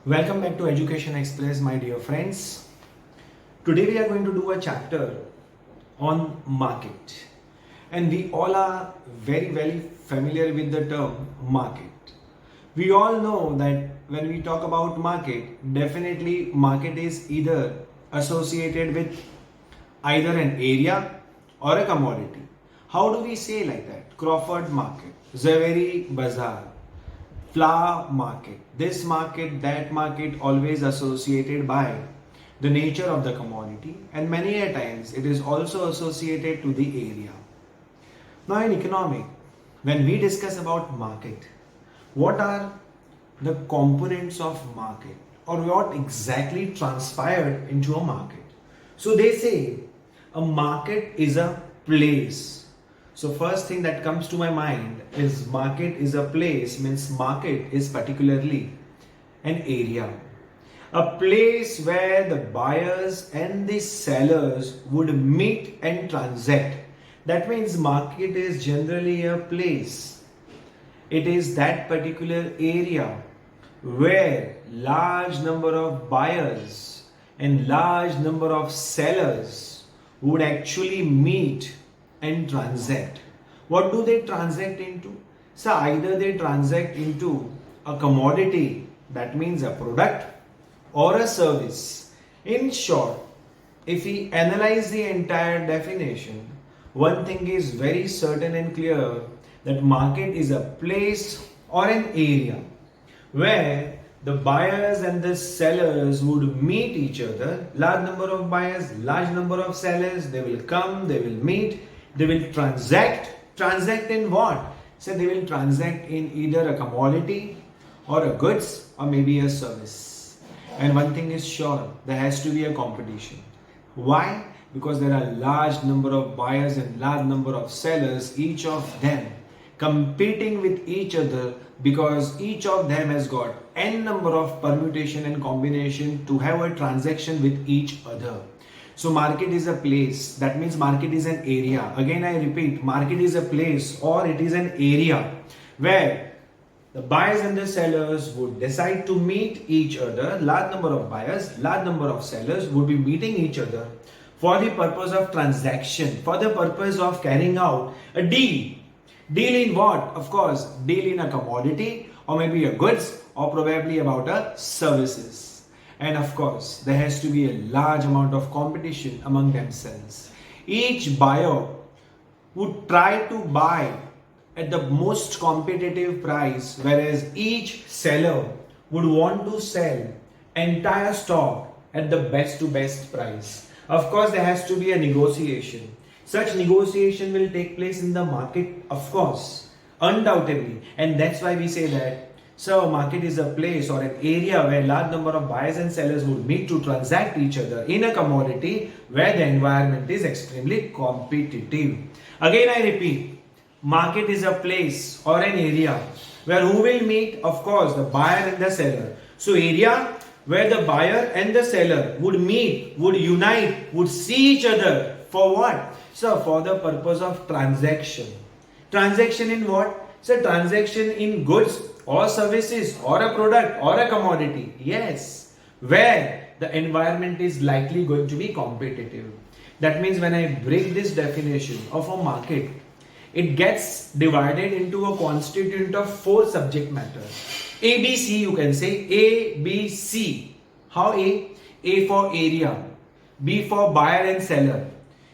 Welcome back to Education Express, my dear friends. Today we are going to do a chapter on market, and we all are very familiar with the term market. We all know that when we talk about market, definitely market is either associated with either an area or a commodity. How do we say like that? Crawford Market, Zaveri Bazaar, flower market, this market, that market, always associated by the nature of the commodity, and many a times it is also associated to the area. Now in economic, when we discuss about market, what are the components of market, or what exactly transpired into a market? So they say a market is a place. So first thing that comes to my mind is market is a place, means market is particularly an area. A place where the buyers and the sellers would meet and transact. That means market is generally a place. It is that particular area where large number of buyers and large number of sellers would actually meet and transact. What do they transact into? So either they transact into a commodity, that means a product, or a service. In short, if we analyze the entire definition, one thing is very certain and clear, that market is a place or an area where the buyers and the sellers would meet each other. Large number of buyers, large number of sellers, they will come, they will meet, they will transact. Transact in what? So they will transact in either a commodity or a goods or maybe a service. And one thing is sure, there has to be a competition. Why? Because there are large number of buyers and large number of sellers, each of them competing with each other, because each of them has got n number of permutation and combination to have a transaction with each other. So market is a place, that means market is an area. Again I repeat, market is a place or it is an area where the buyers and the sellers would decide to meet each other. Large number of buyers, large number of sellers would be meeting each other for the purpose of transaction, for the purpose of carrying out a deal. Deal in what? Of course, deal in a commodity or maybe a goods or probably about a services. And of course, there has to be a large amount of competition among themselves. Each buyer would try to buy at the most competitive price, whereas each seller would want to sell entire stock at the best to best price. Of course, there has to be a negotiation. Such negotiation will take place in the market, of course, undoubtedly. And that's why we say that so market is a place or an area where large number of buyers and sellers would meet to transact each other in a commodity where the environment is extremely competitive. Again I repeat, market is a place or an area where who will meet? Of course, the buyer and the seller. So area where the buyer and the seller would meet, would unite, would see each other for what? So for the purpose of transaction. Transaction in what? So transaction in goods or services or a product or a commodity. Yes, where the environment is likely going to be competitive. That means when I break this definition of a market, it gets divided into a constituent of 4 subject matter. A, B, C, you can say A, B, C. How A? A for area, B for buyer and seller,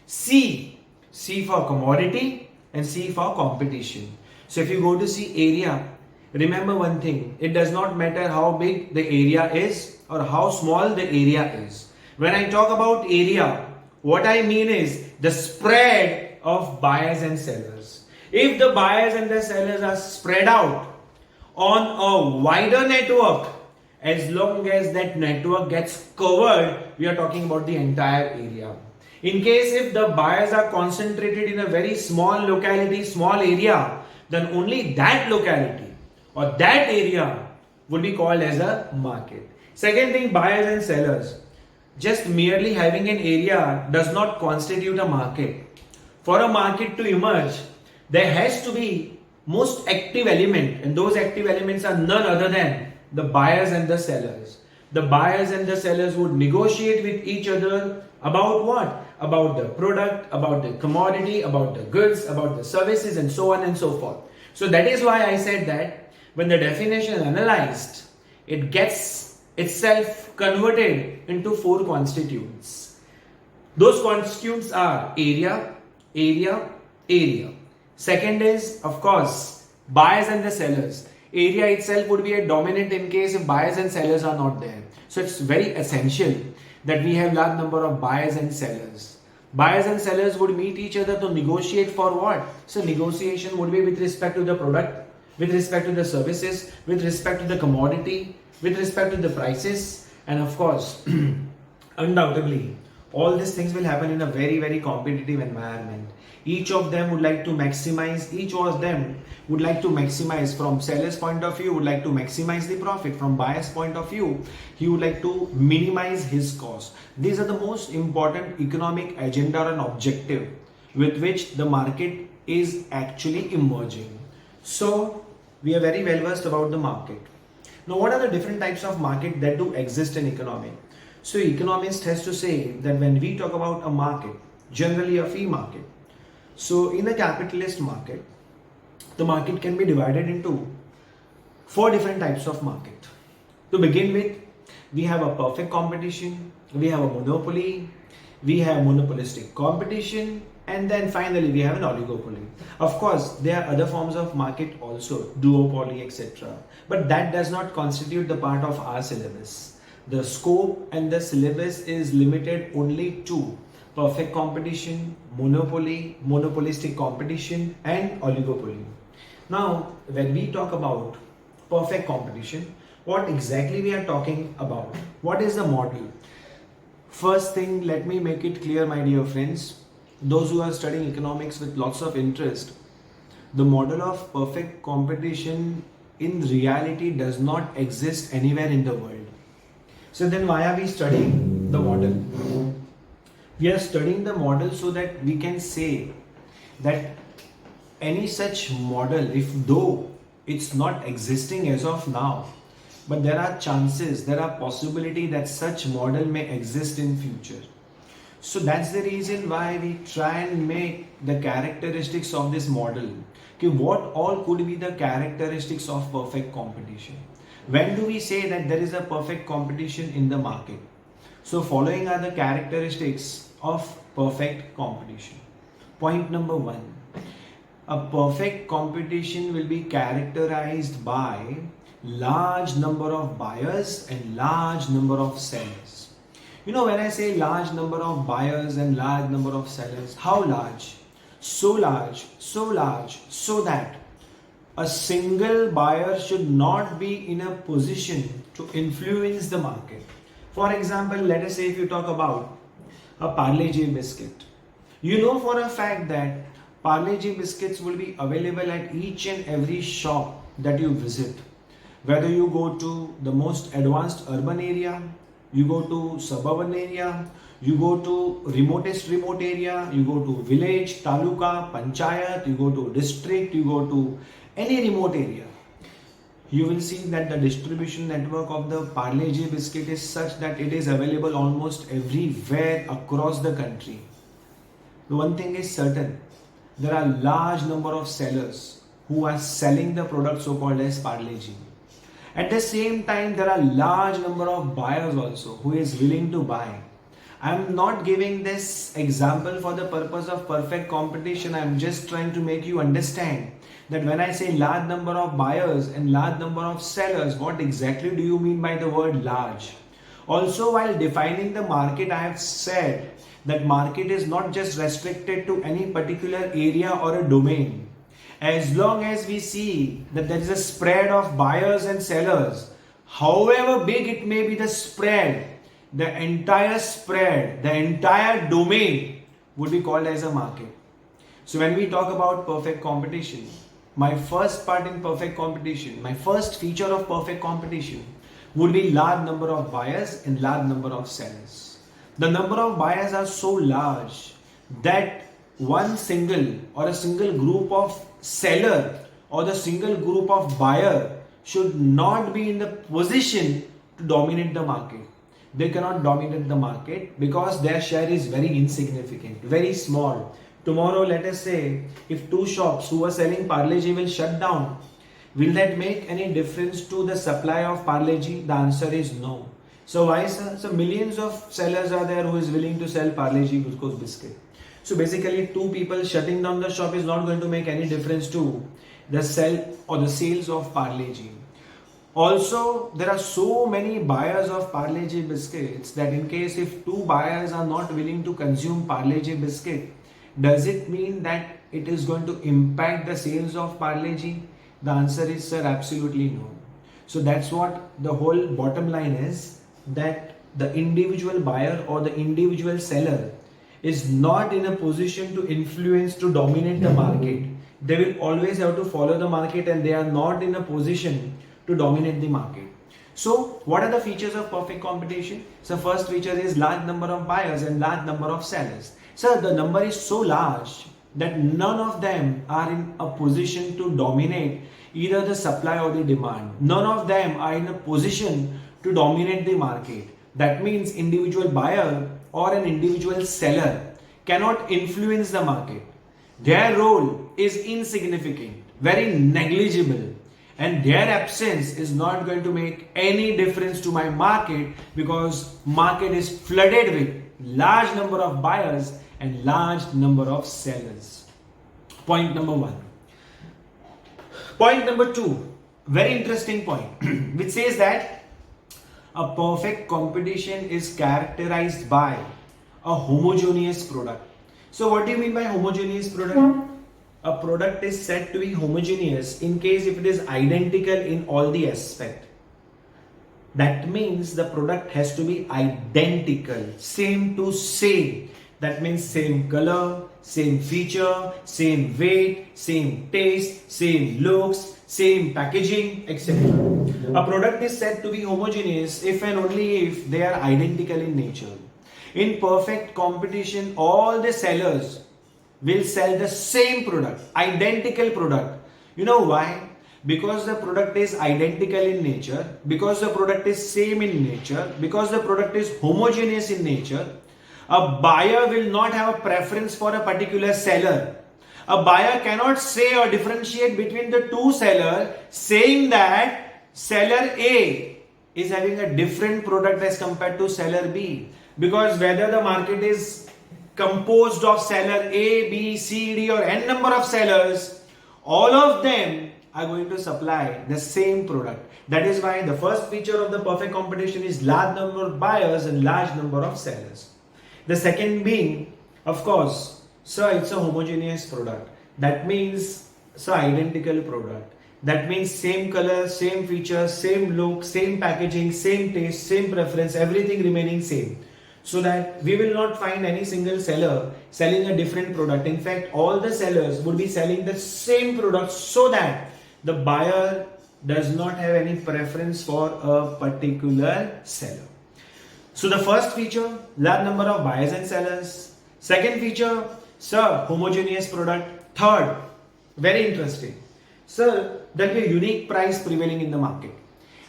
C for commodity, and C for competition. So if you go to see area, remember one thing, it does not matter how big the area is or how small the area is. When I talk about area, what I mean is the spread of buyers and sellers. If the buyers and the sellers are spread out on a wider network, as long as that network gets covered, we are talking about the entire area. In case if the buyers are concentrated in a very small locality, small area, then only that locality or that area would be called as a market. Second thing, buyers and sellers. Just merely having an area does not constitute a market. For a market to emerge, there has to be most active element, and those active elements are none other than the buyers and the sellers. The buyers and the sellers would negotiate with each other about what? About the product, about the commodity, about the goods, about the services, and so on and so forth. So that is why I said that when the definition is analyzed, it gets itself converted into four constituents. Those constituents are area, area, area. Second is, of course, buyers and the sellers. Area itself would be a dominant in case if buyers and sellers are not there. So it's very essential that we have large number of buyers and sellers. Buyers and sellers would meet each other to negotiate for what? So negotiation would be with respect to the product, with respect to the services, with respect to the commodity, with respect to the prices, and of course, undoubtedly, all these things will happen in a very, very competitive environment. Each of them would like to maximize, each of them would like to maximize from seller's point of view, would like to maximize the profit. From buyer's point of view, he would like to minimize his cost. These are the most important economic agenda and objective with which the market is actually emerging. So, we are very well versed about the market. Now, what are the different types of market that do exist in economy? So, economist has to say that when we talk about a market, generally a free market. So, in a capitalist market, the market can be divided into four different types of market. To begin with, we have a perfect competition, we have a monopoly, we have monopolistic competition, and then finally we have an oligopoly. Of course, there are other forms of market also, duopoly, etc. But that does not constitute the part of our syllabus. The scope and the syllabus is limited only to perfect competition, monopoly, monopolistic competition, and oligopoly. Now, when we talk about perfect competition, what exactly we are talking about? What is the model? First thing, let me make it clear, my dear friends, those who are studying economics with lots of interest, the model of perfect competition in reality does not exist anywhere in the world. So then why are we studying the model? We are studying the model so that we can say that any such model, if though it's not existing as of now, but there are chances, there are possibility that such model may exist in future. So that's the reason why we try and make the characteristics of this model. Okay, what all could be the characteristics of perfect competition? When do we say that there is a perfect competition in the market? So following are the characteristics of perfect competition. Point number one, a perfect competition will be characterized by large number of buyers and large number of sellers. You know, when I say large number of buyers and large number of sellers, how large? So large, so large, so that a single buyer should not be in a position to influence the market. For example, let us say if you talk about a Parle-G biscuit, you know for a fact that Parle-G biscuits will be available at each and every shop that you visit. Whether you go to the most advanced urban area, you go to suburban area, you go to remotest remote area, you go to village, taluka, panchayat, you go to district, you go to any remote area, you will see that the distribution network of the Parle-G biscuit is such that it is available almost everywhere across the country. The one thing is certain, there are large number of sellers who are selling the product so called as Parle-G. At the same time, there are large number of buyers also who is willing to buy. I am not giving this example for the purpose of perfect competition. I am just trying to make you understand that when I say large number of buyers and large number of sellers, what exactly do you mean by the word large? Also, while defining the market, I have said that market is not just restricted to any particular area or a domain. As long as we see that there is a spread of buyers and sellers, however big it may be the spread, the entire domain would be called as a market. So when we talk about perfect competition, my first part in perfect competition, my first feature of perfect competition would be large number of buyers and large number of sellers. The number of buyers are so large that one single or a single group of seller or the single group of buyer should not be in the position to dominate the market. They cannot dominate the market because their share is very insignificant, very small. Tomorrow, let us say, if two shops who are selling Parle-G will shut down, will that make any difference to the supply of Parle-G? The answer is no. So why, sir? So millions of sellers are there who is willing to sell Parle-G glucose biscuit. So basically, two people shutting down the shop is not going to make any difference to the sell or the sales of Parle-G. Also, there are so many buyers of Parle-G biscuits that in case if two buyers are not willing to consume Parle-G biscuit, does it mean that it is going to impact the sales of Parle-G? The answer is, sir, absolutely no. So that's what the whole bottom line is, that the individual buyer or the individual seller is not in a position to influence, to dominate the market. They will always have to follow the market and they are not in a position to dominate the market. So what are the features of perfect competition? So first feature is large number of buyers and large number of sellers. So the number is so large that none of them are in a position to dominate either the supply or the demand. None of them are in a position to dominate the market. That means individual buyer or an individual seller cannot influence the market. Their role is insignificant, very negligible, and their absence is not going to make any difference to my market because market is flooded with large number of buyers and large number of sellers. Point number one. Point number two, very interesting point, which says that a perfect competition is characterized by a homogeneous product. So what do you mean by homogeneous product? A product is said to be homogeneous in case if it is identical in all the aspects. That means the product has to be identical, same to same. That means same color, same feature, same weight, same taste, same looks, same packaging, etc. A product is said to be homogeneous if and only if they are identical in nature. In perfect competition, all the sellers will sell the same product, identical product. You know why? Because the product is identical in nature, because the product is same in nature, because the product is homogeneous in nature. A buyer will not have a preference for a particular seller. A buyer cannot say or differentiate between the two sellers, saying that seller A is having a different product as compared to seller B. Because whether the market is composed of seller A, B, C, D or n number of sellers, all of them are going to supply the same product. That is why the first feature of the perfect competition is large number of buyers and large number of sellers. The second being, of course, so it's a homogeneous product. That means it's an identical product. That means same color, same features, same look, same packaging, same taste, same preference, everything remaining same. So that we will not find any single seller selling a different product. In fact, all the sellers would be selling the same product so that the buyer does not have any preference for a particular seller. So the first feature, large number of buyers and sellers. Second feature, sir, homogeneous product. Third, very interesting. Sir, there will be a unique price prevailing in the market.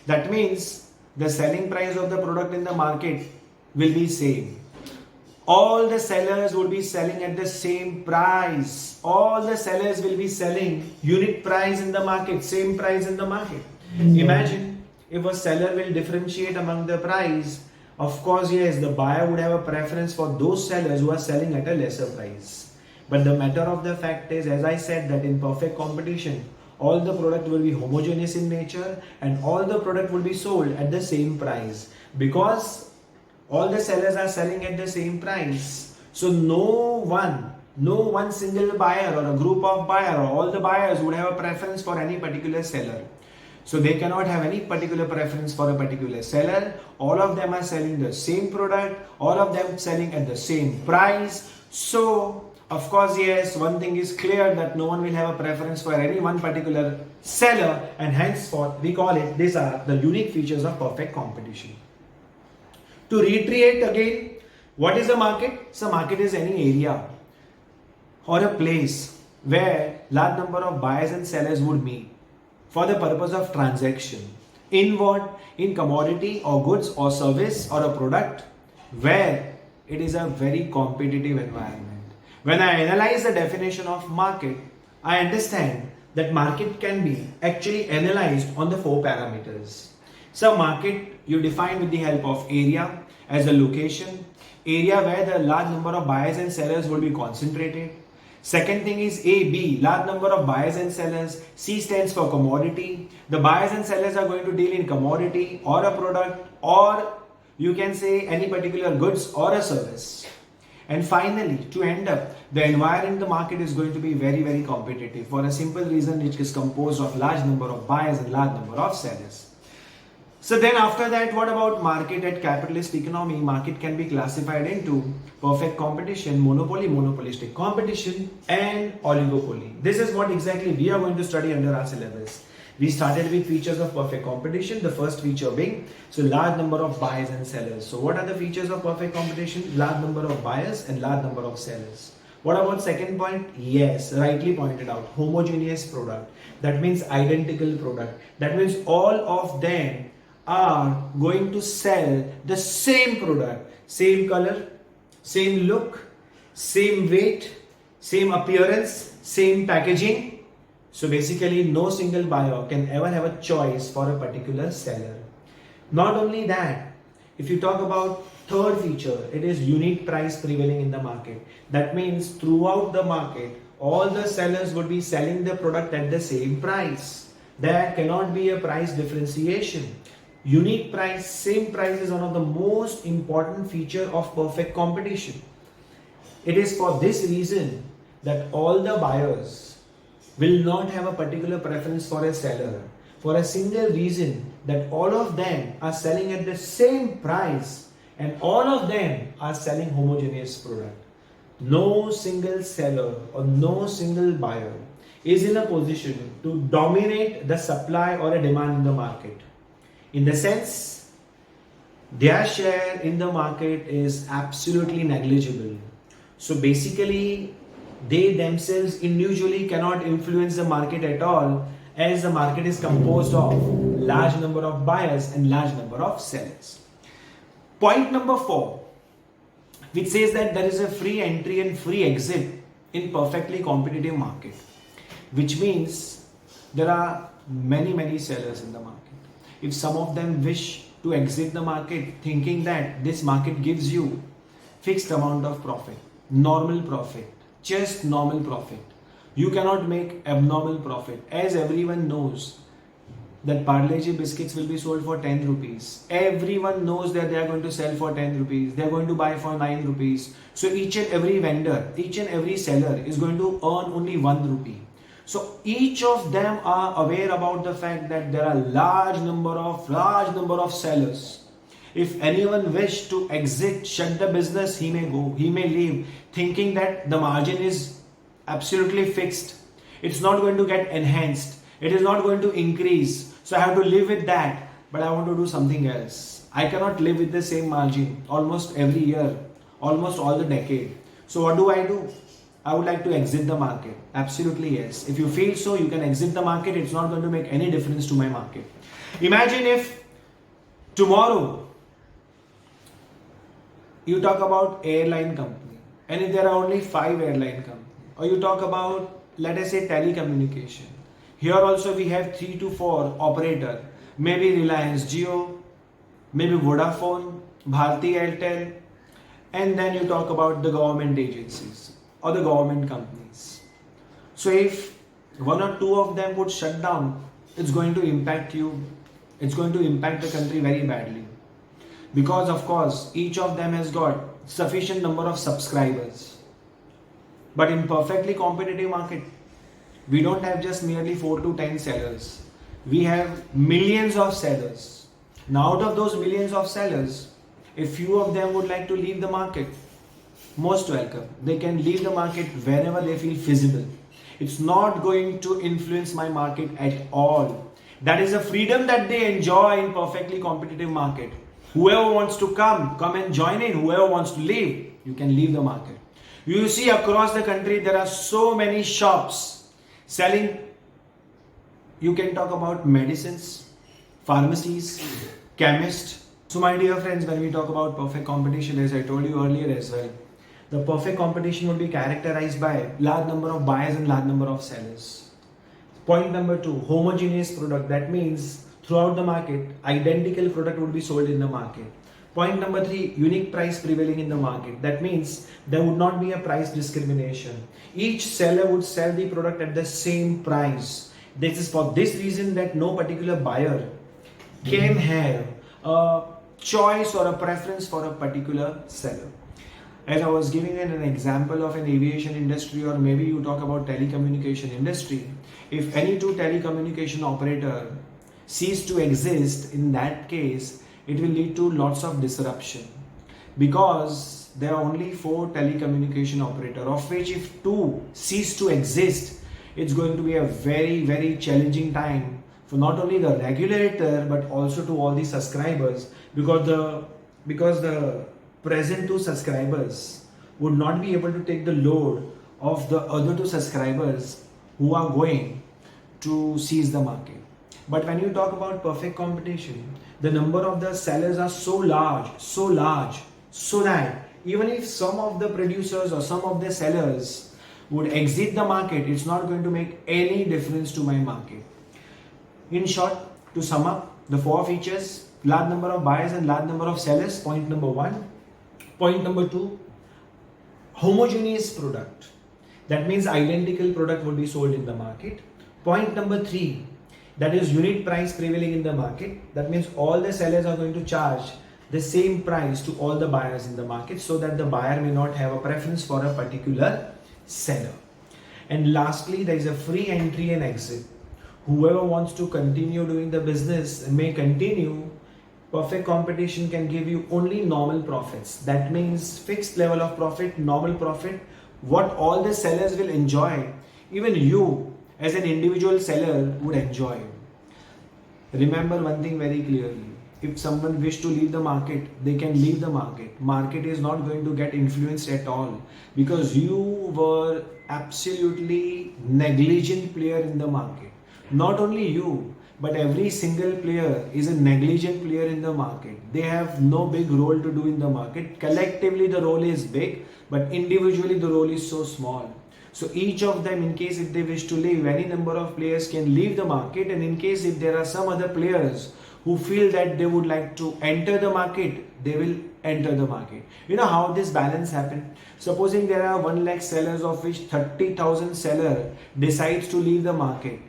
That means the selling price of the product in the market will be same. All the sellers will be selling at the same price. All the sellers will be selling unit price in the market, same price in the market. Imagine if a seller will differentiate among the price. Of course, yes, the buyer would have a preference for those sellers who are selling at a lesser price. But the matter of the fact is, as I said, that in perfect competition, all the product will be homogeneous in nature and all the product will be sold at the same price. Because all the sellers are selling at the same price. So no one single buyer or a group of buyers or all the buyers would have a preference for any particular seller. So they cannot have any particular preference for a particular seller. All of them are selling the same product. All of them selling at the same price. So of course, yes, one thing is clear that no one will have a preference for any one particular seller, and henceforth we call it, these are the unique features of perfect competition. To reiterate again, what is a market? So market is any area or a place where large number of buyers and sellers would meet. for the purpose of transaction. In what? In commodity or goods or service or a product where it is a very competitive environment. When I analyze the definition of market, I understand that market can be actually analyzed on the four parameters. So market you define with the help of area as a location, area where the large number of buyers and sellers will be concentrated. Second thing is B, large number of buyers and sellers. C stands for commodity. The buyers and sellers are going to deal in commodity or a product, or you can say any particular goods or a service. And finally, to end up, the environment in the market is going to be very, very competitive for a simple reason, which is composed of large number of buyers and large number of sellers. So then after that, what about market at capitalist economy? Market can be classified into perfect competition, monopoly, monopolistic competition, and oligopoly. This is what exactly we are going to study under our syllabus. We started with features of perfect competition, the first feature being large number of buyers and sellers. So what are the features of perfect competition? Large number of buyers and large number of sellers. What about second point? Yes, rightly pointed out, homogeneous product. That means identical product. That means all of them are going to sell the same product, same color, same look, same weight, same appearance, same packaging. So basically no single buyer can ever have a choice for a particular seller. Not only that, if you talk about third feature, it is unique price prevailing in the market. That means throughout the market, all the sellers would be selling the product at the same price. There cannot be a price differentiation. Unique price, same price is one of the most important feature of perfect competition. It is for this reason that all the buyers will not have a particular preference for a seller, for a single reason that all of them are selling at the same price and all of them are selling homogeneous product. No single seller or no single buyer is in a position to dominate the supply or a demand in the market. In the sense, their share in the market is absolutely negligible. So basically, they themselves individually cannot influence the market at all, as the market is composed of large number of buyers and large number of sellers. Point number 4, which says that there is a free entry and free exit in perfectly competitive market, which means there are many sellers in the market. If some of them wish to exit the market thinking that this market gives you fixed amount of profit, normal profit, just normal profit, you cannot make abnormal profit, as everyone knows that Parle-G biscuits will be sold for 10 rupees. Everyone knows that they are going to sell for 10 rupees. They are going to buy for 9 rupees. So each and every vendor, each and every seller is going to earn only 1 rupee. So each of them are aware about the fact that there are large number of sellers. If anyone wish to exit, shut the business, he may go, he may leave, thinking that the margin is absolutely fixed. It's not going to get enhanced. It is not going to increase. So I have to live with that, but I want to do something else. I cannot live with the same margin almost every year, almost all the decade. So what do? I would like to exit the market. Absolutely yes. If you feel so, you can exit the market. It's not going to make any difference to my market. Imagine if tomorrow you talk about airline company and if there are only 5 airline companies, or you talk about, let us say, telecommunication. Here also we have 3 to 4 operator, maybe Reliance Jio, maybe Vodafone, Bharti Airtel, and then you talk about the government agencies or the government companies. So if 1 or 2 of them would shut down, it's going to impact you. It's going to impact the country very badly. Because of course, each of them has got sufficient number of subscribers. But in perfectly competitive market, we don't have just merely 4 to 10 sellers. We have millions of sellers. Now out of those millions of sellers, a few of them would like to leave the market. Most welcome. They can leave the market whenever they feel feasible. It's not going to influence my market at all. That is a freedom that they enjoy in perfectly competitive market. Whoever wants to come and join in. Whoever wants to leave, you can leave the market. You see across the country there are so many shops selling You can talk about medicines, pharmacies, chemists. So my dear friends, when we talk about perfect competition, as I told you earlier as well, the perfect competition would be characterized by large number of buyers and large number of sellers. Point number 2, homogeneous product. That means throughout the market, identical product would be sold in the market. Point number 3, unique price prevailing in the market. That means there would not be a price discrimination. Each seller would sell the product at the same price. This is for this reason that no particular buyer can have a choice or a preference for a particular seller. As I was giving an example of an aviation industry, or maybe you talk about telecommunication industry, if any two telecommunication operator cease to exist, in that case it will lead to lots of disruption, because there are only 4 telecommunication operator, of which if 2 cease to exist, it's going to be a very challenging time for not only the regulator but also to all the subscribers, because the present 2 subscribers would not be able to take the load of the other 2 subscribers who are going to seize the market. But when you talk about perfect competition, the number of the sellers are so large, so that even if some of the producers or some of the sellers would exit the market, it's not going to make any difference to my market. In short, to sum up, the 4 features: large number of buyers and large number of sellers, point number 1. Point number 2, homogeneous product. That means identical product will be sold in the market. Point number 3, that is unit price prevailing in the market. That means all the sellers are going to charge the same price to all the buyers in the market, so that the buyer may not have a preference for a particular seller. And lastly, there is a free entry and exit. Whoever wants to continue doing the business may continue. Perfect competition can give you only normal profits. That means fixed level of profit, normal profit, what all the sellers will enjoy, even you as an individual seller would enjoy. Remember one thing very clearly: if someone wish to leave the market, they can leave the market. Market is not going to get influenced at all, because you were absolutely negligent player in the market. Not only you, but every single player is a negligent player in the market. They have no big role to do in the market. Collectively the role is big, but individually the role is so small. So each of them, in case if they wish to leave, any number of players can leave the market, and in case if there are some other players who feel that they would like to enter the market, they will enter the market. You know how this balance happen? Supposing there are 1 lakh sellers, of which 30,000 seller decides to leave the market.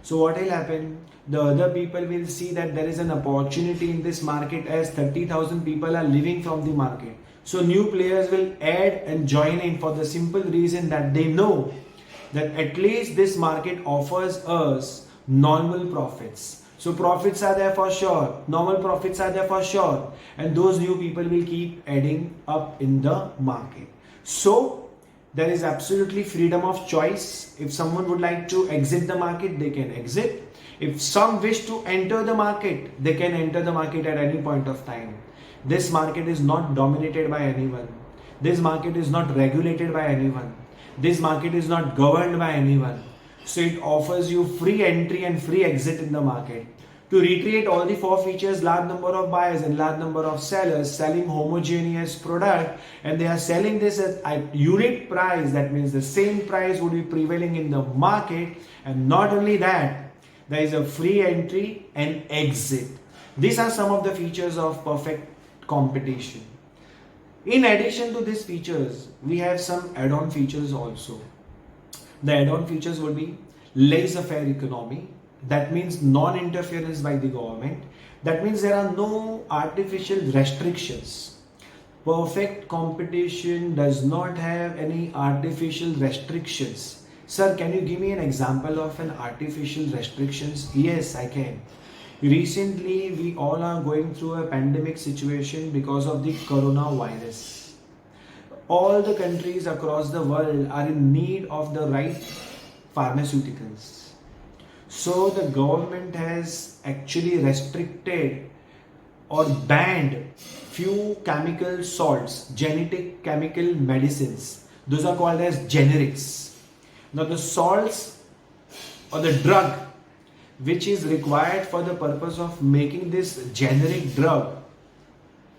So what will happen? The other people will see that there is an opportunity in this market, as 30,000 people are leaving from the market. So new players will add and join in, for the simple reason that they know that at least this market offers us normal profits. So profits are there for sure, normal profits are there for sure, and those new people will keep adding up in the market. So there is absolutely freedom of choice. If someone would like to exit the market, they can exit. If some wish to enter the market, they can enter the market at any point of time. This market is not dominated by anyone. This market is not regulated by anyone. This market is not governed by anyone. So it offers you free entry and free exit in the market. To reiterate all the 4 features: large number of buyers and large number of sellers selling homogeneous product, and they are selling this at unit price. That means the same price would be prevailing in the market, and not only that, there is a free entry and exit. These are some of the features of perfect competition. In addition to these features, we have some add-on features also. The add-on features would be laissez-faire economy. That means non-interference by the government. That means there are no artificial restrictions. Perfect competition does not have any artificial restrictions. Sir, can you give me an example of an artificial restrictions? Yes, I can. Recently, we all are going through a pandemic situation because of the coronavirus. All the countries across the world are in need of the right pharmaceuticals. So the government has actually restricted or banned few chemical salts, genetic chemical medicines. Those are called as generics. Now the salts or the drug which is required for the purpose of making this generic drug,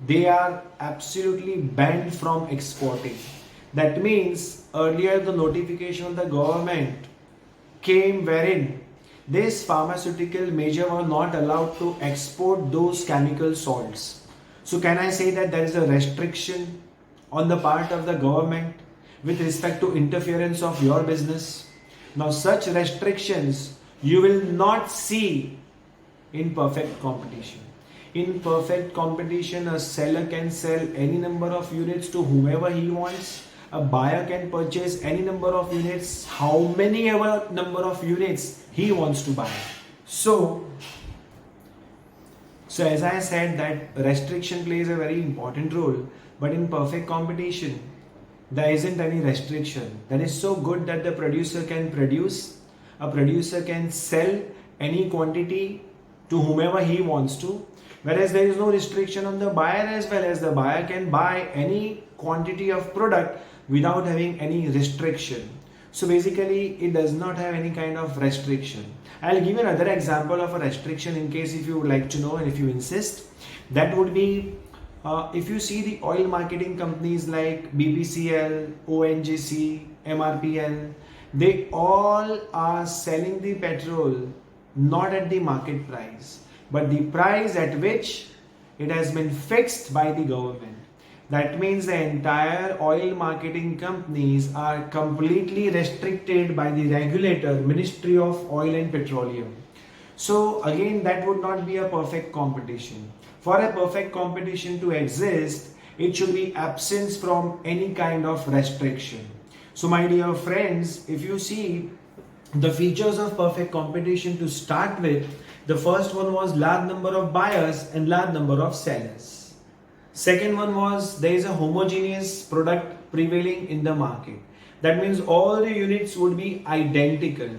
they are absolutely banned from exporting. That means earlier the notification of the government came wherein this pharmaceutical major were not allowed to export those chemical salts. So can I say that there is a restriction on the part of the government with respect to interference of your business? Now such restrictions you will not see in perfect competition. In perfect competition, a seller can sell any number of units to whomever he wants. A buyer can purchase any number of units, how many ever number of units he wants to buy. So as I said, that restriction plays a very important role, but in perfect competition, there isn't any restriction. That is so good that the producer can produce, a producer can sell any quantity to whomever he wants to, whereas there is no restriction on the buyer as well, as the buyer can buy any quantity of product without having any restriction. So basically it does not have any kind of restriction. I'll give you another example of a restriction in case if you would like to know and if you insist. That would be if you see the oil marketing companies like BPCL, ONGC, MRPL, they all are selling the petrol not at the market price, but the price at which it has been fixed by the government. That means the entire oil marketing companies are completely restricted by the regulator, Ministry of Oil and Petroleum. So again, that would not be a perfect competition. For a perfect competition to exist, it should be absence from any kind of restriction. So my dear friends, if you see the features of perfect competition to start with, the first one was large number of buyers and large number of sellers. Second one was there is a homogeneous product prevailing in the market. That means all the units would be identical.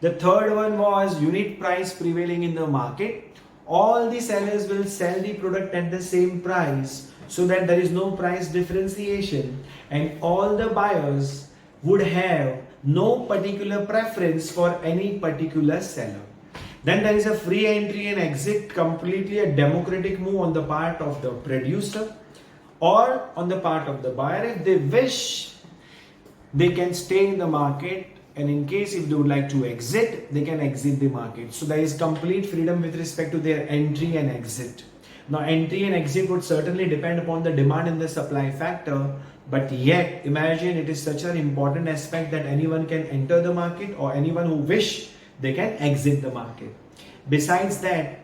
The third one was unit price prevailing in the market. All the sellers will sell the product at the same price so that there is no price differentiation, and all the buyers would have no particular preference for any particular seller. Then there is a free entry and exit, completely a democratic move on the part of the producer or on the part of the buyer. If they wish, they can stay in the market, and in case if they would like to exit, they can exit the market. So there is complete freedom with respect to their entry and exit. Now entry and exit would certainly depend upon the demand and the supply factor, but yet imagine it is such an important aspect that anyone can enter the market, or anyone who wish, they can exit the market. Besides that,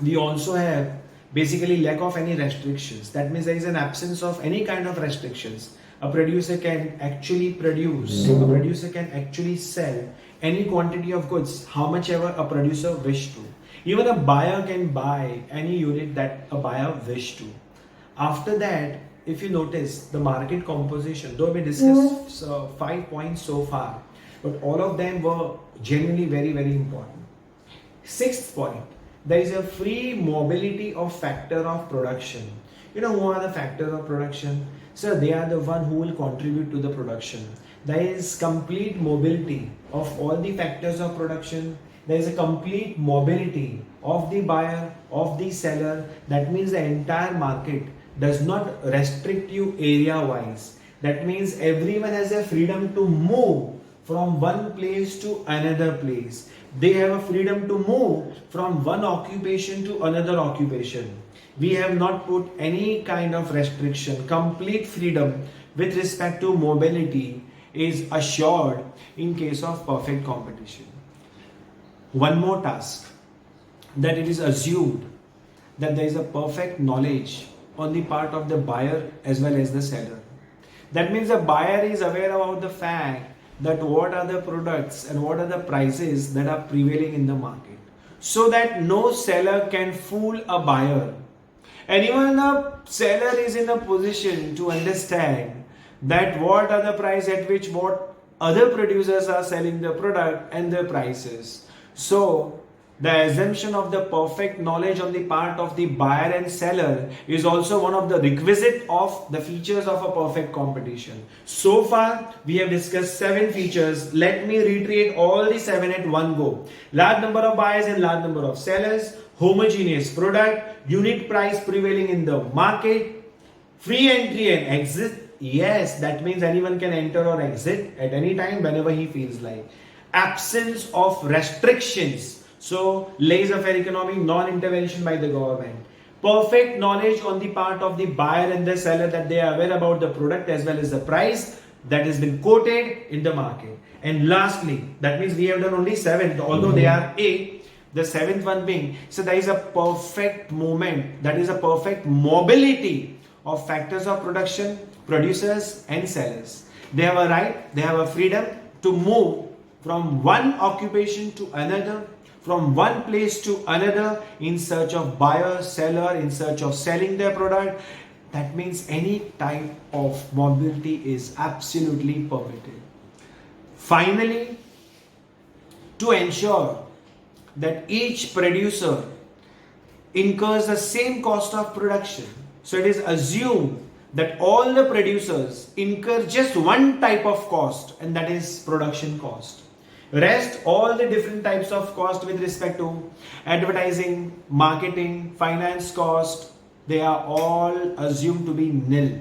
we also have basically lack of any restrictions. That means there is an absence of any kind of restrictions. A producer can actually produce, a producer can actually sell any quantity of goods, how much ever a producer wish to. Even a buyer can buy any unit that a buyer wish to. After that, if you notice the market composition, though we discussed 5 points so far, but all of them were genuinely very, very important. Sixth point, there is a free mobility of factor of production. You know who are the factors of production? So they are the one who will contribute to the production. There is complete mobility of all the factors of production. There is a complete mobility of the buyer, of the seller. That means the entire market does not restrict you area wise. That means everyone has a freedom to move from one place to another place. They have a freedom to move from one occupation to another occupation. We have not put any kind of restriction. Complete freedom with respect to mobility is assured in case of perfect competition. One more task, that it is assumed that there is a perfect knowledge on the part of the buyer as well as the seller. That means the buyer is aware about the fact that what are the products and what are the prices that are prevailing in the market, so that no seller can fool a buyer. And even the seller is in a position to understand that what are the price at which what other producers are selling the product and their prices. So The assumption of the perfect knowledge on the part of the buyer and seller is also one of the requisite of the features of a perfect competition. So far, we have discussed 7 features. Let me reiterate all the 7 at one go. Large number of buyers and large number of sellers, homogeneous product, unit price prevailing in the market, free entry and exit. Yes, that means anyone can enter or exit at any time whenever he feels like. Absence of restrictions. So, laissez-faire economy, non-intervention by the government. Perfect knowledge on the part of the buyer and the seller that they are aware about the product as well as the price that has been quoted in the market. And lastly, that means we have done only 7, although they are 8. The 7th one being, so there is a perfect movement, that is a perfect mobility of factors of production, producers and sellers. They have a right, they have a freedom to move from one occupation to another, from one place to another in search of buyer, seller, in search of selling their product. That means any type of mobility is absolutely permitted. Finally, to ensure that each producer incurs the same cost of production, so it is assumed that all the producers incur just one type of cost, and that is production cost. Rest, all the different types of cost with respect to advertising, marketing, finance cost, they are all assumed to be nil,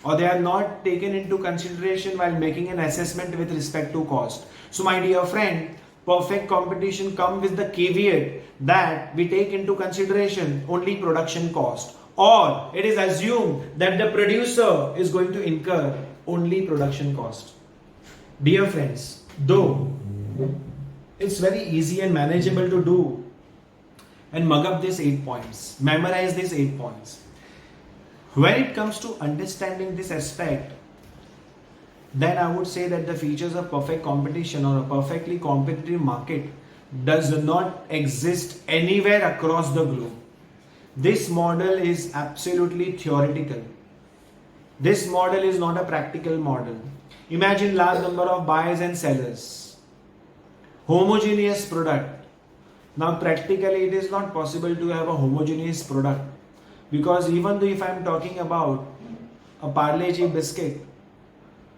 or they are not taken into consideration while making an assessment with respect to cost. So my dear friend, perfect competition comes with the caveat that we take into consideration only production cost, or it is assumed that the producer is going to incur only production cost. Dear friends, though it's very easy and manageable to do and mug up these 8 points, memorize these 8 points. When it comes to understanding this aspect, then I would say that the features of perfect competition or a perfectly competitive market does not exist anywhere across the globe. This model is absolutely theoretical. This model is not a practical model. Imagine large number of buyers and sellers. Homogeneous product. Now practically it is not possible to have a homogeneous product, because even though if I am talking about a Parle-G biscuit,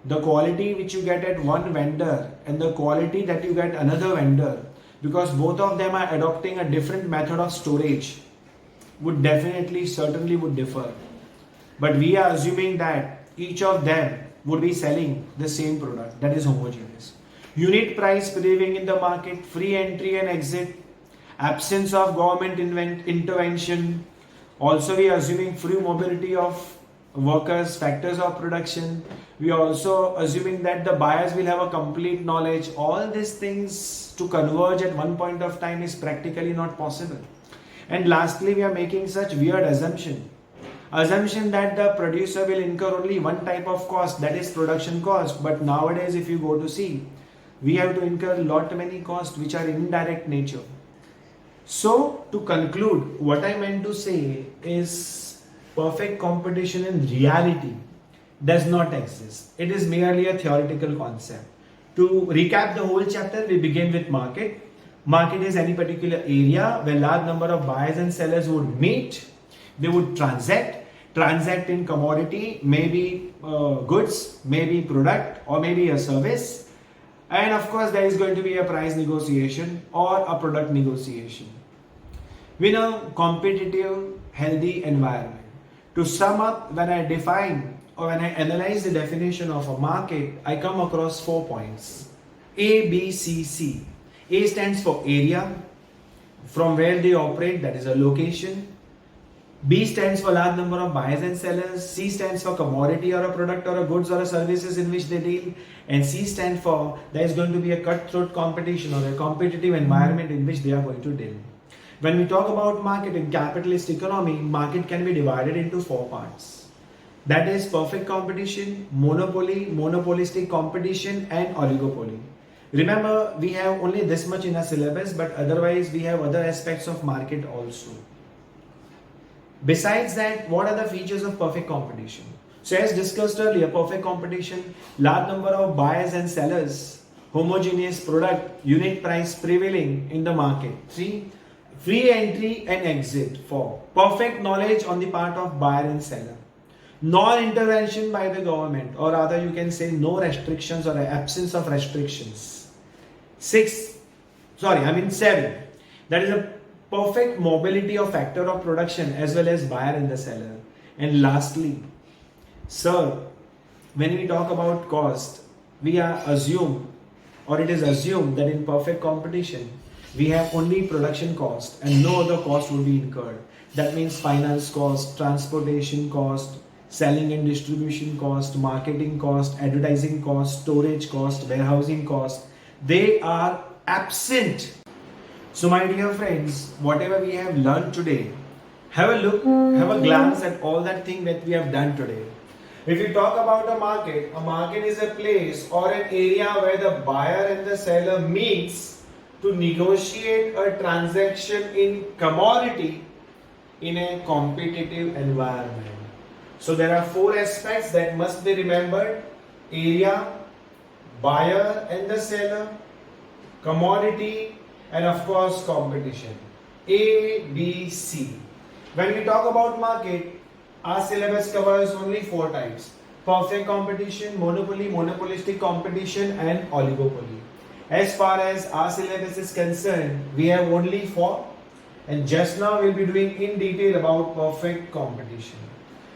the quality which you get at one vendor and the quality that you get another vendor, because both of them are adopting a different method of storage, would definitely certainly would differ. But we are assuming that each of them would be selling the same product, that is homogeneous. Unit price prevailing in the market, free entry and exit, absence of government intervention. Also we are assuming free mobility of workers, factors of production. We are also assuming that the buyers will have a complete knowledge. All these things to converge at one point of time is practically not possible. And lastly, we are making such weird assumption that the producer will incur only one type of cost, that is production cost. But nowadays if you go to see, we have to incur lot many costs which are indirect nature. So to conclude, what I meant to say is perfect competition in reality does not exist. It is merely a theoretical concept. To recap the whole chapter, we begin with market. Market is any particular area where large number of buyers and sellers would meet. They would transact in commodity, maybe goods, maybe product, or maybe a service. And of course, there is going to be a price negotiation or a product negotiation. In a competitive, healthy environment. To sum up, when I define or when I analyze the definition of a market, I come across 4 points. A, B, C, C. A stands for area, from where they operate, that is a location. B stands for large number of buyers and sellers. C stands for commodity or a product or a goods or a services in which they deal. And C stands for there is going to be a cutthroat competition or a competitive environment in which they are going to deal. When we talk about market in capitalist economy, market can be divided into 4 parts. That is perfect competition, monopoly, monopolistic competition and oligopoly. Remember, we have only this much in our syllabus, but otherwise we have other aspects of market also. Besides that, what are the features of perfect competition? So as discussed earlier, perfect competition, large number of buyers and sellers, homogeneous product, unit price prevailing in the market. See, free entry and exit for perfect knowledge on the part of buyer and seller, non-intervention by the government, or rather you can say no restrictions or absence of restrictions. 7. That is a perfect mobility of factor of production as well as buyer and the seller. And lastly, sir, when we talk about cost, we are assumed, or it is assumed that in perfect competition, we have only production cost and no other cost would be incurred. That means finance cost, transportation cost, selling and distribution cost, marketing cost, advertising cost, storage cost, warehousing cost, they are absent. So my dear friends, whatever we have learned today, have a look, have a glance at all that thing that we have done today. If you talk about a market is a place or an area where the buyer and the seller meets to negotiate a transaction in commodity in a competitive environment. So there are 4 aspects that must be remembered: area, buyer and the seller, commodity, and of course competition. A, B, C. When we talk about market, our syllabus covers only 4 types: perfect competition, monopoly, monopolistic competition, and oligopoly. As far as our syllabus is concerned, we have only 4, and just now we'll be doing in detail about perfect competition.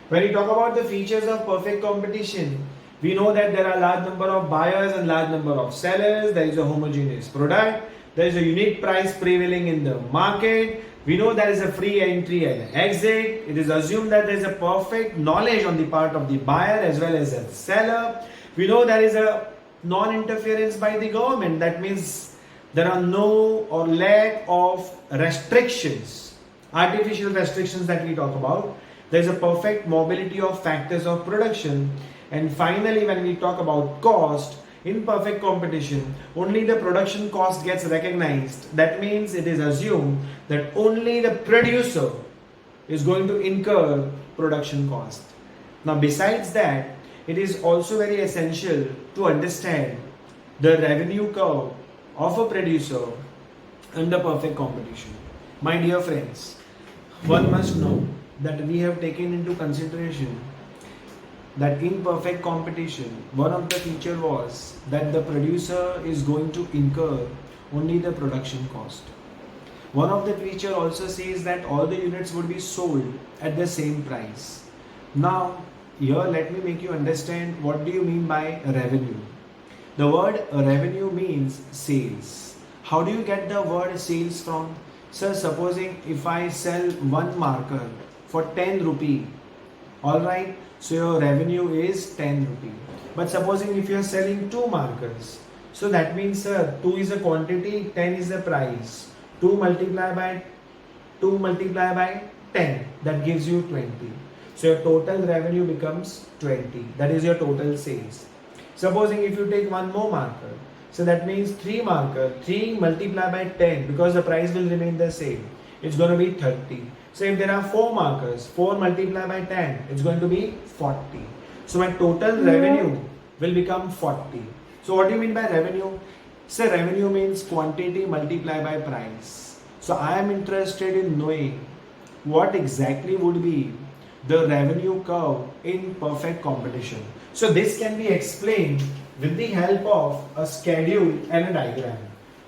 When we talk about the features of perfect competition, we know that there are large number of buyers and large number of sellers. There is a homogeneous product. There is a unique price prevailing in the market. We know there is a free entry and exit. It is assumed that there is a perfect knowledge on the part of the buyer as well as the seller. We know there is a non-interference by the government. That means there are no or lack of restrictions, artificial restrictions that we talk about. There is a perfect mobility of factors of production. And finally, when we talk about cost, in perfect competition, only the production cost gets recognized. That means it is assumed that only the producer is going to incur production cost. Now, besides that, it is also very essential to understand the revenue curve of a producer under perfect competition. My dear friends, one must know that we have taken into consideration that in perfect competition, one of the feature was that the producer is going to incur only the production cost. One of the feature also says that all the units would be sold at the same price. Now, here let me make you understand what do you mean by revenue. The word revenue means sales. How do you get the word sales from? Sir, supposing if I sell one marker for 10 rupee, alright, so your revenue is 10 rupee. But supposing if you are selling 2 markers, so that means sir, 2 is a quantity, 10 is the price. 2 multiplied by 10, that gives you 20. So your total revenue becomes 20. That is your total sales. Supposing if you take one more marker, so that means 3 marker, 3 multiplied by 10, because the price will remain the same. It's going to be 30. So if there are 4 markers, 4 multiplied by 10, it's going to be 40. So my total revenue will become 40. So what do you mean by revenue? So revenue means quantity multiplied by price. So I am interested in knowing what exactly would be the revenue curve in perfect competition. So this can be explained with the help of a schedule and a diagram.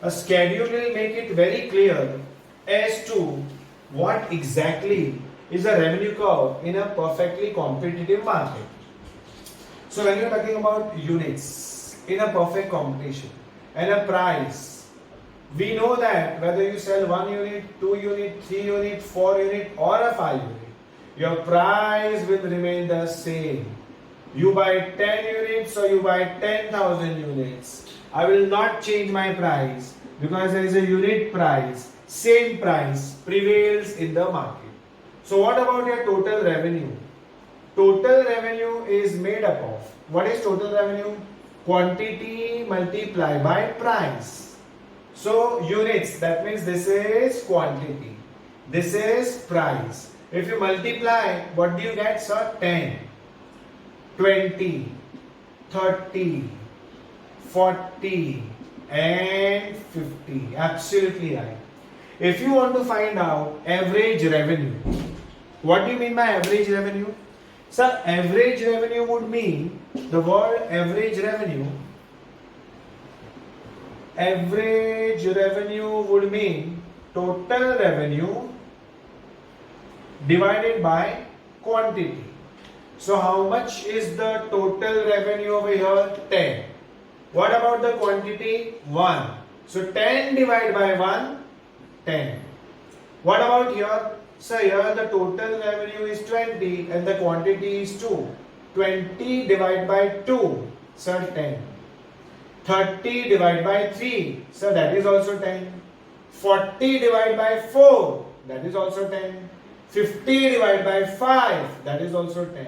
A schedule will make it very clear as to what exactly is the revenue curve in a perfectly competitive market. So when you are talking about units in a perfect competition and a price, we know that whether you sell 1 unit, 2 unit, 3 unit, 4 unit or a 5 unit, your price will remain the same. You buy 10 units or you buy 10,000 units. I will not change my price because there is a unit price. Same price prevails in the market. So what about your total revenue? Total revenue is made up of, what is total revenue? Quantity multiplied by price. So units, that means this is quantity. This is price. If you multiply, what do you get, sir? 10, 20, 30, 40 and 50. Absolutely right. If you want to find out average revenue, what do you mean by average revenue? Sir, average revenue would mean the word average revenue. Average revenue would mean total revenue divided by quantity. So how much is the total revenue over here? 10. What about the quantity? 1. So 10 divided by 1, 10. What about here? So here the total revenue is 20 and the quantity is 2. 20 divided by 2, so 10. 30 divided by 3, so that is also 10. 40 divided by 4, that is also 10. 50 divided by 5, that is also 10.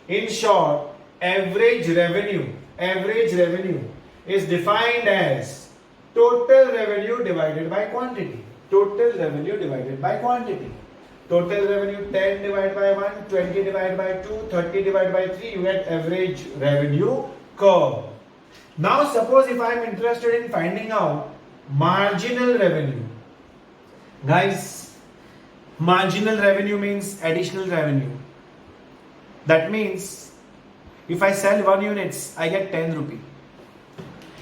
In short, average revenue is defined as total revenue divided by quantity. Total revenue divided by quantity. Total revenue 10 divided by 1, 20 divided by 2, 30 divided by 3, you get average revenue curve. Now suppose if I am interested in finding out marginal revenue. Guys, marginal revenue means additional revenue. That means if I sell 1 units, I get 10 rupee.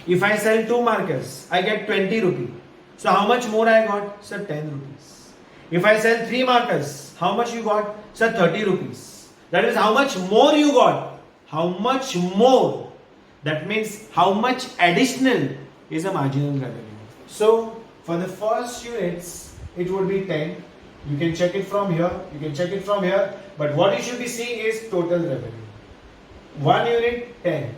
If I sell 2 markers, I get 20 rupee. So how much more I got? Sir, 10 rupees. If I sell 3 markers, how much you got? Sir, 30 rupees. That is how much more you got. How much more? That means how much additional is a marginal revenue. So for the first units, it would be 10. You can check it from here. You can check it from here. But what you should be seeing is total revenue. 1 unit, 10.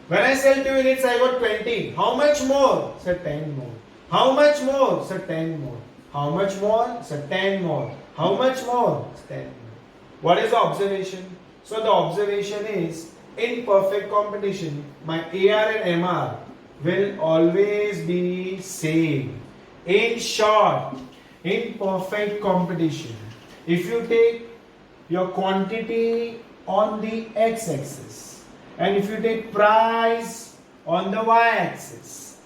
When I sell 2 units, I got 20. How much more? Sir, 10 more. How much more? Sir, 10 more. How much more? Sir, 10 more. How much more? 10 more. What is the observation? So the observation is, in perfect competition, my AR and MR will always be same. In short, in perfect competition, if you take your quantity on the x-axis and if you take price on the y-axis,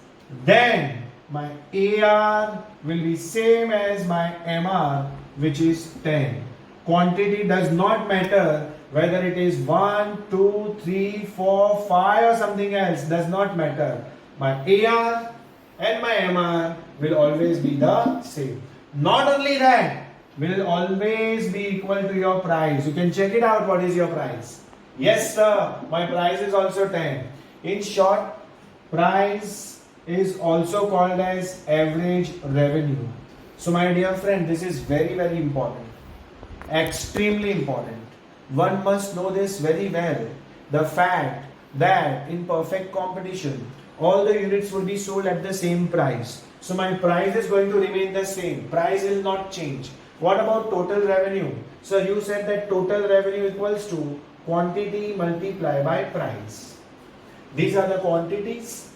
then my AR will be same as my MR, which is 10. Quantity does not matter whether it is 1, 2, 3, 4, 5 or something else, does not matter. My AR and my MR will always be the same. Not only that, will always be equal to your price. You can check it out, what is your price. Yes sir, my price is also 10. In short, price is also called as average revenue. So my dear friend, this is very important. Extremely important. One must know this very well. The fact that in perfect competition, all the units will be sold at the same price. So my price is going to remain the same. Price will not change. What about total revenue? So you said that total revenue equals to quantity multiplied by price. These are the quantities.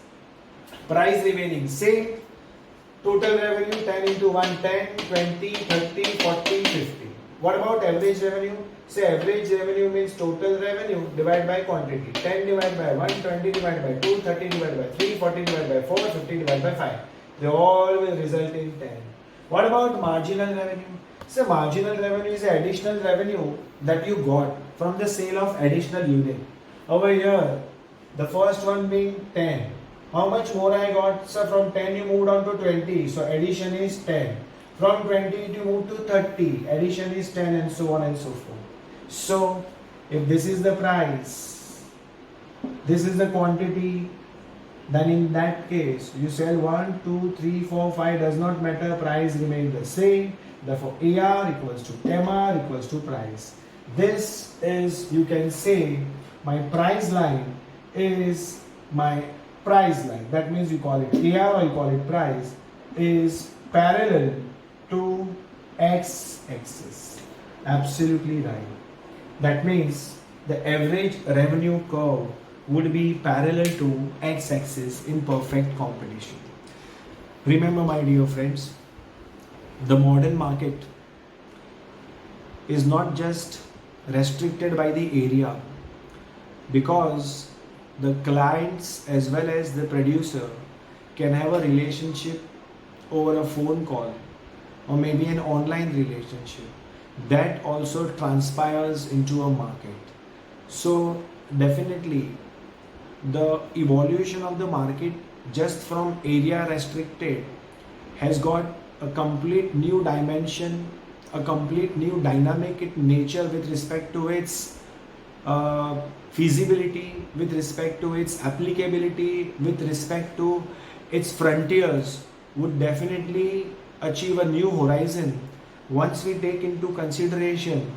Price remaining same. Total revenue 10 into 1, 10, 20, 30, 40, 50. What about average revenue? Say average revenue means total revenue divided by quantity. 10 divided by 1, 20 divided by 2, 30 divided by 3, 40 divided by 4, 50 divided by 5. They all will result in 10. What about marginal revenue? So marginal revenue is additional revenue that you got from the sale of additional unit. Over here, the first one being 10. How much more I got? So from 10 you moved on to 20. So addition is 10. From 20 you move to 30. Addition is 10 and so on and so forth. So if this is the price, this is the quantity, then in that case you sell 1, 2, 3, 4, 5 does not matter, price remains the same. Therefore AR equals to MR equals to price. This is, you can say, my price line is my price line. That means you call it AR or you call it price, is parallel to x-axis. Absolutely right. That means the average revenue curve would be parallel to x-axis in perfect competition. Remember my dear friends, the modern market is not just restricted by the area, because the clients as well as the producer can have a relationship over a phone call, or maybe an online relationship, that also transpires into a market. So definitely the evolution of the market just from area restricted has got a complete new dimension, a complete new dynamic in nature with respect to its feasibility, with respect to its applicability, with respect to its frontiers, would definitely achieve a new horizon once we take into consideration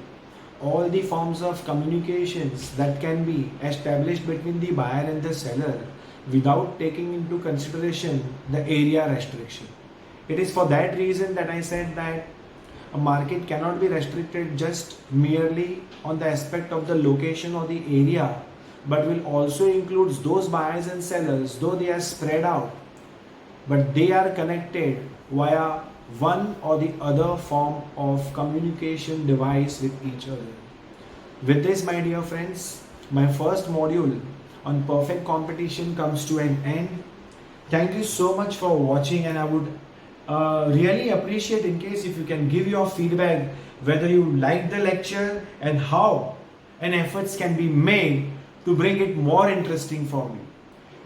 all the forms of communications that can be established between the buyer and the seller without taking into consideration the area restriction. It is for that reason that I said that a market cannot be restricted just merely on the aspect of the location or the area, but will also include those buyers and sellers, though they are spread out, but they are connected via one or the other form of communication device with each other. With this, my dear friends, my first module on perfect competition comes to an end. Thank you so much for watching, and I would really appreciate in case if you can give your feedback whether you like the lecture and how and efforts can be made to bring it more interesting for me.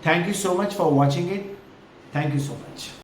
Thank you so much for watching it. Thank you so much.